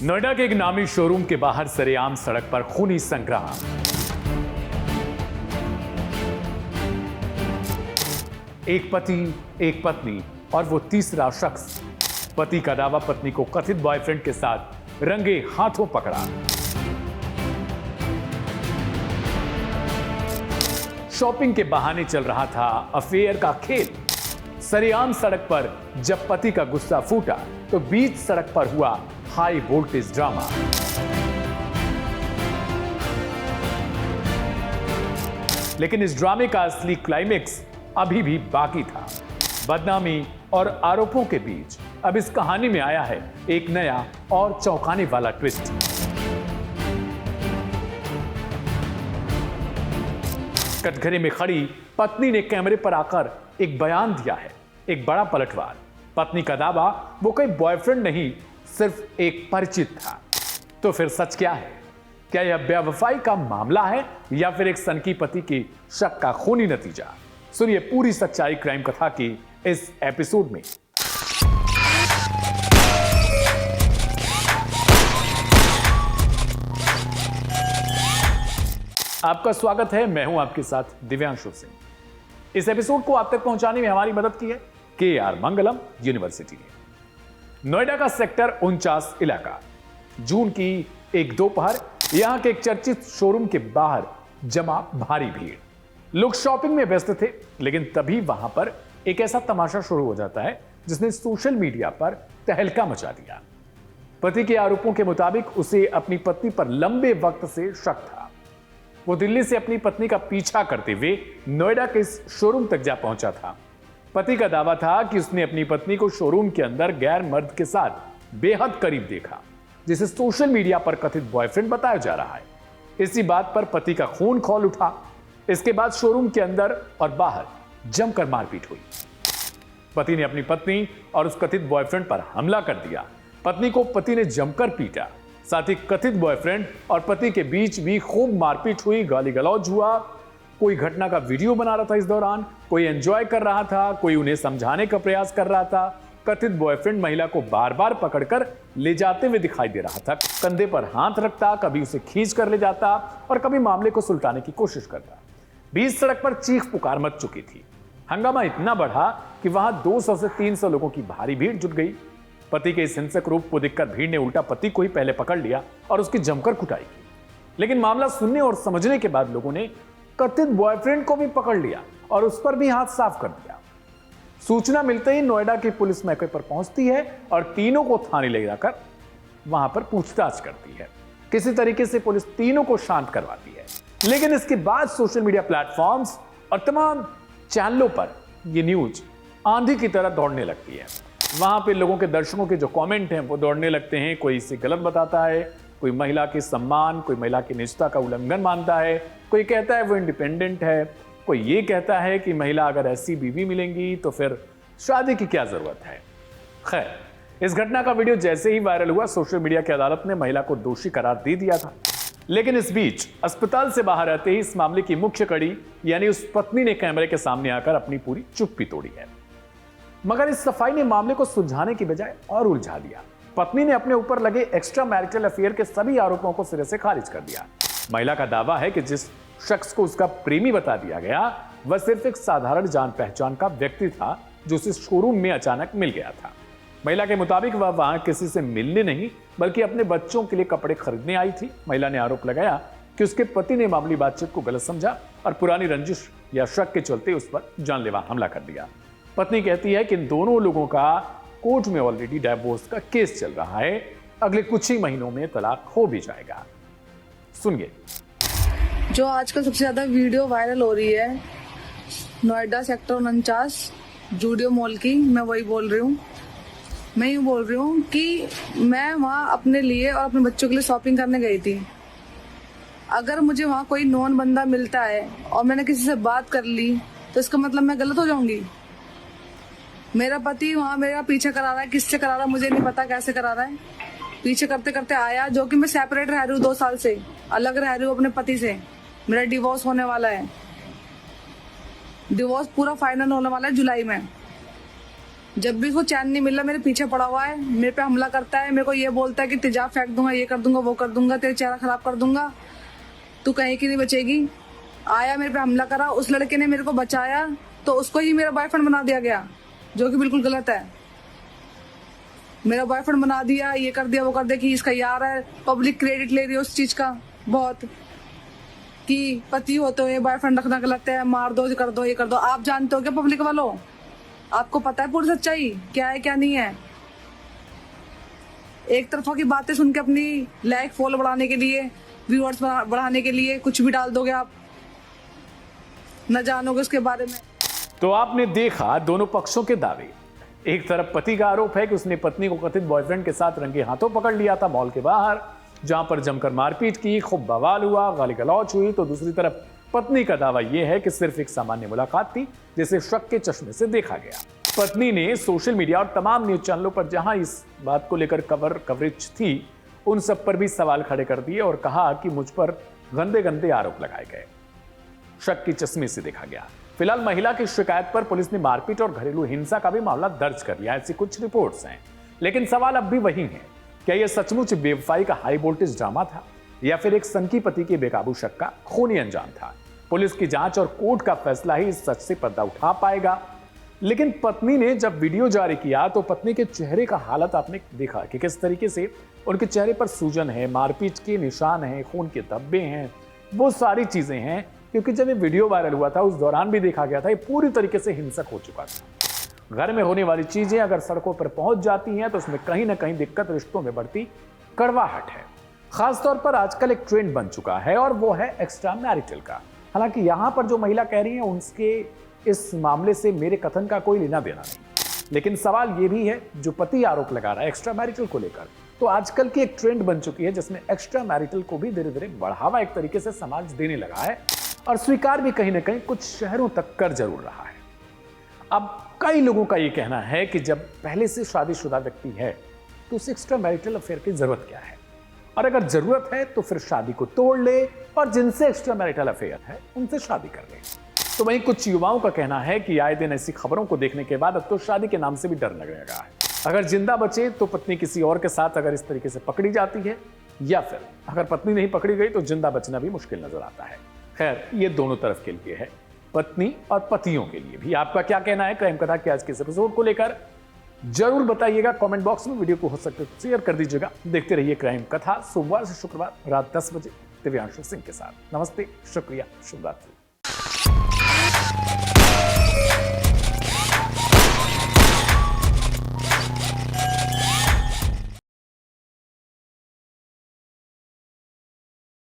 नोएडा के एक नामी शोरूम के बाहर सरेआम सड़क पर खूनी संग्राम। एक पति, एक पत्नी और वो तीसरा शख्स। पति का दावा पत्नी को कथित बॉयफ्रेंड के साथ रंगे हाथों पकड़ा। शॉपिंग के बहाने चल रहा था अफेयर का खेल। सरेआम सड़क पर जब पति का गुस्सा फूटा तो बीच सड़क पर हुआ हाई वोल्टेज ड्रामा। लेकिन इस ड्रामे का असली क्लाइमेक्स अभी भी बाकी था। बदनामी और आरोपों के बीच अब इस कहानी में आया है एक नया और चौंकाने वाला ट्विस्ट। कटघरे में खड़ी पत्नी ने कैमरे पर आकर एक बयान दिया है, एक बड़ा पलटवार। पत्नी का दावा वो कोई बॉयफ्रेंड नहीं, सिर्फ एक परिचित था। तो फिर सच क्या है? क्या यह बेवफाई का मामला है या फिर एक सनकी पति की शक का खूनी नतीजा? सुनिए पूरी सच्चाई क्राइम कथा की इस एपिसोड में। आपका स्वागत है, मैं हूं आपके साथ दिव्यांशु सिंह। इस एपिसोड को आप तक पहुंचाने में हमारी मदद की है KR मंगलम यूनिवर्सिटी ने। नोएडा का सेक्टर 49 इलाका। जून की एक दोपहर यहां के एक चर्चित शोरूम के बाहर जमा भारी भीड़। लोग शॉपिंग में व्यस्त थे, लेकिन तभी वहां पर एक ऐसा तमाशा शुरू हो जाता है जिसने सोशल मीडिया पर तहलका मचा दिया। पति के आरोपों के मुताबिक उसे अपनी पत्नी पर लंबे वक्त से शक था। वो दिल्ली से अपनी पत्नी का पीछा करते हुए नोएडा के इस शोरूम तक जा पहुंचा था। पति का दावा था कि उसने अपनी पत्नी को शोरूम के अंदर गैर मर्द के साथ बेहद करीब देखा, जिसे सोशल मीडिया पर कथित बॉयफ्रेंड बताया जा रहा है। इसी बात पर पति का खून खौल उठा। इसके बाद शोरूम के अंदर और बाहर जमकर मारपीट हुई। पति ने अपनी पत्नी और उस कथित बॉयफ्रेंड पर हमला कर दिया। पत्नी को पति ने जमकर पीटा। साथ ही कथित बॉयफ्रेंड और पति के बीच भी खूब मारपीट हुई, गाली गलौज हुआ। कोई घटना का वीडियो बना रहा था इस दौरान, कोई एंजॉय कर रहा था, कोई उन्हें समझाने का प्रयास कर रहा था। कथित बॉयफ्रेंड महिला को बार बार पकड़कर ले जाते हुए दिखाई दे रहा था। कंधे पर हाथ रखता, कभी उसे खींच कर ले जाता और कभी मामले को सुलटाने की कोशिश करता। बीच सड़क पर चीख पुकार मच चुकी थी। हंगामा इतना बढ़ा कि वहां 200 से 300 लोगों की भारी भीड़ जुट गई। पति के इस हिंसक रूप को देखकर भीड़ ने उल्टा पति को ही पहले पकड़ लिया और उसकी जमकर कुटाई की। लेकिन मामला सुनने और समझने के बाद लोगों ने कथित बॉयफ्रेंड को भी पकड़ लिया और उस पर भी हाथ साफ कर दिया। सूचना मिलते ही नोएडा की पुलिस मौके पर पहुंचती है और तीनों को थाने ले जाकर वहां पर पूछताछ करती है। किसी तरीके से पुलिस तीनों को शांत करवाती है। लेकिन इसके बाद सोशल मीडिया प्लेटफॉर्म्स और तमाम चैनलों पर यह न्यूज आंधी की तरह दौड़ने लगती है। वहां पे लोगों के, दर्शकों के जो कमेंट हैं वो दौड़ने लगते हैं। कोई इसे गलत बताता है, कोई महिला के सम्मान, कोई महिला की निजता का उल्लंघन मानता है, कोई कहता है वो इंडिपेंडेंट है, कोई ये कहता है कि महिला अगर ऐसी बीवी मिलेंगी तो फिर शादी की क्या जरूरत है। खैर, इस घटना का वीडियो जैसे ही वायरल हुआ, सोशल मीडिया की अदालत ने महिला को दोषी करार दे दिया था। लेकिन इस बीच अस्पताल से बाहर आते ही इस मामले की मुख्य कड़ी यानी उस पत्नी ने कैमरे के सामने आकर अपनी पूरी चुप्पी तोड़ी है। मगर इस सफाई ने मामले को सुलझाने की बजाय और उलझा दिया। पत्नी ने अपने ऊपर लगे एक्स्ट्रा मैरिटल अफेयर के सभी आरोपों को सिरे से खारिज कर दिया। महिला का दावा है कि जिस शख्स को उसका प्रेमी बता दिया गया वह सिर्फ एक साधारण जान पहचान का व्यक्ति था जो उसे शोरूम में अचानक मिल गया था। महिला के मुताबिक वह वहां किसी से मिलने नहीं बल्कि अपने बच्चों के लिए कपड़े खरीदने आई थी। महिला ने आरोप लगाया कि उसके पति ने मामूली बातचीत को गलत समझा और पुरानी रंजिश या शक के चलते उस पर जानलेवा हमला कर दिया। पत्नी कहती है कि इन दोनों लोगों का कोर्ट में ऑलरेडी डिवोर्स का केस चल रहा है। अगले कुछ ही महीनों में तलाक हो भी जाएगा। सुनिए। जो आजकल सबसे ज्यादा वीडियो वायरल हो रही है नोएडा सेक्टर 49 जूडियो मॉल की, मैं वही बोल रही हूँ। मैं यूँ बोल रही हूँ कि मैं वहाँ अपने लिए और अपने बच्चों के लिए शॉपिंग करने गई थी। अगर मुझे वहाँ कोई नॉन बंदा मिलता है और मैंने किसी से बात कर ली तो इसका मतलब मैं गलत हो जाऊंगी। मेरा पति वहाँ मेरा पीछा करा रहा है, किससे करा रहा है मुझे नहीं पता, कैसे करा रहा है। पीछे करते करते आया, जो कि मैं सेपरेट रह रही हूँ 2 साल से, अलग रह रही हूँ अपने पति से। मेरा डिवोर्स होने वाला है, डिवोर्स पूरा फाइनल होने वाला है जुलाई में। जब भी उसको चैन नहीं मिल रहा मेरे पीछे पड़ा हुआ है, मेरे पे हमला करता है, मेरे को ये बोलता है कि तेजाब फेंक दूंगा, ये कर दूंगा, वो कर दूंगा, तेरा चेहरा खराब कर दूंगा, तू कहीं की नहीं बचेगी। आया मेरे पे हमला करा, उस लड़के ने मेरे को बचाया तो उसको ही मेरा बॉयफ्रेंड बना दिया गया, जो कि बिल्कुल गलत है। मेरा बॉयफ्रेंड बना दिया, ये कर दिया, वो कर दिया, कि इसका यार है। पब्लिक क्रेडिट ले रही है उस चीज का बहुत, कि पति हो तो ये बॉयफ्रेंड रखना गलत है, मार दो, कर दो, ये कर दो। आप जानते हो क्या पब्लिक वालों? आपको पता है पूरी सच्चाई क्या है क्या नहीं है? एक तरफा की बातें सुन के अपनी लाइक फॉलो बढ़ाने के लिए, व्यूअर्स बढ़ाने के लिए कुछ भी डाल दोगे आप, न जानोगे उसके बारे में। तो आपने देखा दोनों पक्षों के दावे। एक तरफ पति का आरोप है कि उसने पत्नी को कथित बॉयफ्रेंड के साथ रंगे हाथों पकड़ लिया था मॉल के बाहर, जहां पर जमकर मारपीट की, खूब बवाल हुआ, गाली गलौज हुई। तो दूसरी तरफ पत्नी का दावा यह है कि सिर्फ एक सामान्य मुलाकात थी जिसे शक के चश्मे से देखा गया। पत्नी ने सोशल मीडिया और तमाम न्यूज चैनलों पर जहां इस बात को लेकर कवरेज थी, उन सब पर भी सवाल खड़े कर दिए और कहा कि मुझ पर गंदे गंदे आरोप लगाए गए, शक के चश्मे से देखा गया। फिलहाल महिला की शिकायत पर पुलिस ने मारपीट और घरेलू हिंसा का भी मामला दर्ज कर लिया, ऐसी कुछ रिपोर्ट्स हैं। लेकिन सवाल अब भी वही है, क्या यह सचमुच बेवफाई का हाई वोल्टेज ड्रामा था या फिर एक सनकी पति के बेकाबू शक का खूनी अंजाम था? पुलिस की जांच और कोर्ट का फैसला ही इस सच से पर्दा उठा पाएगा। लेकिन पत्नी ने जब वीडियो जारी किया तो पत्नी के चेहरे का हालत आपने देखा कि किस तरीके से उनके चेहरे पर सूजन है, मारपीट के निशान हैं, खून के धब्बे हैं, वो सारी चीजें हैं। क्योंकि जब ये वीडियो वायरल हुआ था उस दौरान भी देखा गया था ये पूरी तरीके से हिंसक हो चुका था। घर में होने वाली चीजें अगर सड़कों पर पहुंच जाती हैं तो उसमें कहीं ना कहीं दिक्कत रिश्तों में बढ़ती कड़वाहट है। खासतौर पर आजकल एक ट्रेंड बन चुका है और वो है एक्स्ट्रा मैरिटल का। हालांकि यहां पर जो महिला कह रही है उनके इस मामले से मेरे कथन का कोई लेना देना नहीं, लेकिन सवाल ये भी है जो पति आरोप लगा रहा है एक्स्ट्रा मैरिटल को लेकर, तो आजकल की एक ट्रेंड बन चुकी है जिसमें एक्स्ट्रा मैरिटल को भी धीरे धीरे बढ़ावा एक तरीके से समाज देने लगा है और स्वीकार भी कहीं ना कहीं कुछ शहरों तक कर जरूर रहा है। अब कई लोगों का यह कहना है कि जब पहले से शादीशुदा व्यक्ति है तो उसे एक्स्ट्रा मैरिटल अफेयर की जरूरत क्या है, और अगर जरूरत है तो फिर शादी को तोड़ ले और जिनसे एक्स्ट्रा मैरिटल अफेयर है उनसे शादी कर ले। तो वहीं कुछ युवाओं का कहना है कि आए दिन ऐसी खबरों को देखने के बाद अब तो शादी के नाम से भी डर लगने लगा है। अगर जिंदा बचे तो पत्नी किसी और के साथ अगर इस तरीके से पकड़ी जाती है, या फिर अगर पत्नी नहीं पकड़ी गई तो जिंदा बचना भी मुश्किल नजर आता है। खैर, ये दोनों तरफ के लिए है, पत्नी और पतियों के लिए भी। आपका क्या कहना है क्राइम कथा के आज के इस एपिसोड को लेकर जरूर बताइएगा कमेंट बॉक्स में। वीडियो को हो सके तो शेयर कर दीजिएगा। देखते रहिए क्राइम कथा, सोमवार से शुक्रवार रात 10 बजे दिव्यांशु सिंह के साथ। नमस्ते, शुक्रिया, शुभ रात्रि।